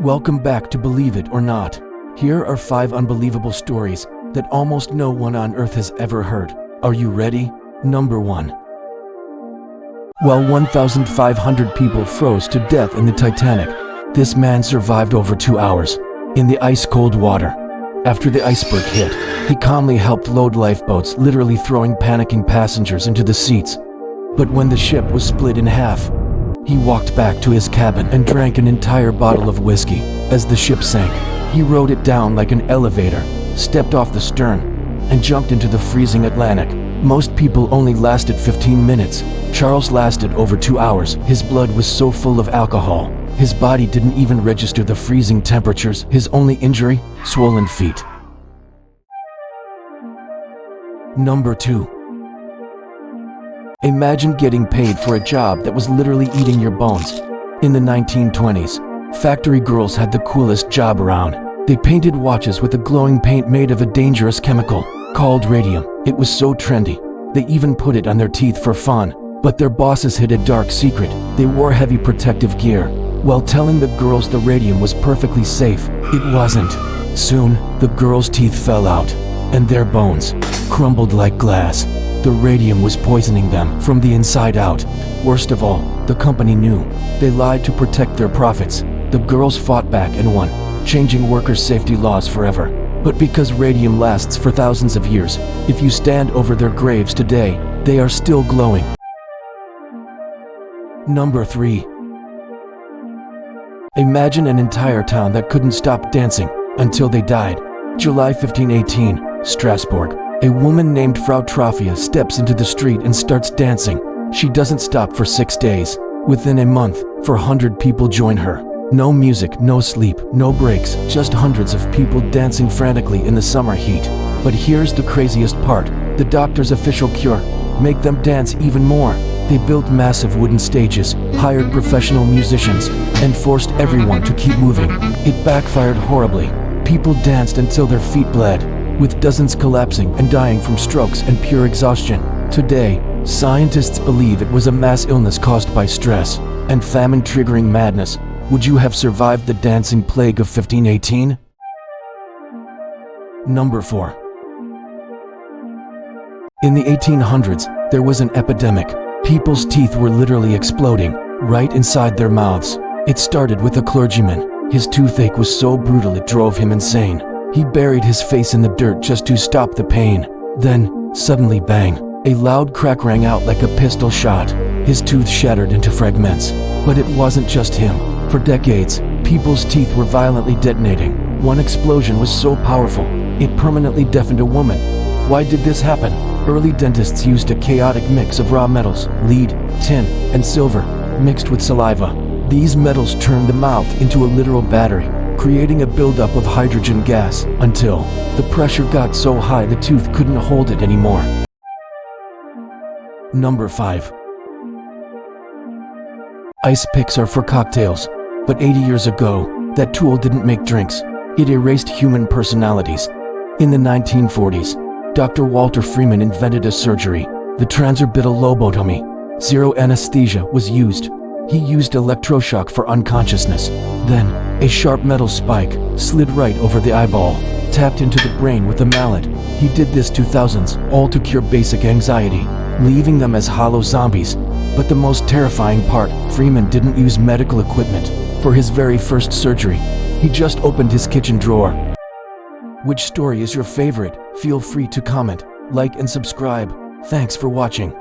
Welcome back to Believe It or Not. Here are 5 unbelievable stories that almost no one on earth has ever heard. Are you ready? Number 1. While 1,500 people froze to death in the Titanic, this man survived over 2 hours in the ice-cold water. After the iceberg hit, he calmly helped load lifeboats, literally throwing panicking passengers into the seats. But when the ship was split in half, he walked back to his cabin and drank an entire bottle of whiskey. As the ship sank, he rode it down like an elevator, stepped off the stern, and jumped into the freezing Atlantic. Most people only lasted 15 minutes. Charles lasted over 2 hours. His blood was so full of alcohol, his body didn't even register the freezing temperatures. His only injury? Swollen feet. Number 2. Imagine getting paid for a job that was literally eating your bones. In the 1920s, factory girls had the coolest job around. They painted watches with a glowing paint made of a dangerous chemical called radium. It was so trendy, they even put it on their teeth for fun. But their bosses hid a dark secret. They wore heavy protective gear, while telling the girls the radium was perfectly safe. It wasn't. Soon, the girls' teeth fell out, and their bones crumbled like glass. The radium was poisoning them from the inside out. Worst of all, the company knew. They lied to protect their profits. The girls fought back and won, changing workers' safety laws forever. But because radium lasts for thousands of years, if you stand over their graves today, they are still glowing. Number 3. Imagine an entire town that couldn't stop dancing until they died. July 1518, Strasbourg. A woman named Frau Trophia steps into the street and starts dancing. She doesn't stop for 6 days. Within a month, 400 people join her. No music, no sleep, no breaks, just hundreds of people dancing frantically in the summer heat. But here's the craziest part. The doctor's official cure: make them dance even more. They built massive wooden stages, hired professional musicians, and forced everyone to keep moving. It backfired horribly. People danced until their feet bled, with dozens collapsing and dying from strokes and pure exhaustion. Today, scientists believe it was a mass illness caused by stress and famine triggering madness. Would you have survived the dancing plague of 1518? Number 4. In the 1800s, there was an epidemic. People's teeth were literally exploding right inside their mouths. It started with a clergyman. His toothache was so brutal it drove him insane. He buried his face in the dirt just to stop the pain. Then, suddenly bang, a loud crack rang out like a pistol shot. His tooth shattered into fragments. But it wasn't just him. For decades, people's teeth were violently detonating. One explosion was so powerful, it permanently deafened a woman. Why did this happen? Early dentists used a chaotic mix of raw metals, lead, tin, and silver, mixed with saliva. These metals turned the mouth into a literal battery, creating a buildup of hydrogen gas, until the pressure got so high the tooth couldn't hold it anymore. Number 5. Ice picks are for cocktails, but 80 years ago, that tool didn't make drinks. It erased human personalities. In the 1940s, Dr. Walter Freeman invented a surgery, the transorbital lobotomy. Zero anesthesia was used. He used electroshock for unconsciousness. Then, a sharp metal spike slid right over the eyeball, tapped into the brain with a mallet. He did this to thousands, all to cure basic anxiety, leaving them as hollow zombies. But the most terrifying part, Freeman didn't use medical equipment. For his very first surgery, he just opened his kitchen drawer. Which story is your favorite? Feel free to comment, like, and subscribe. Thanks for watching.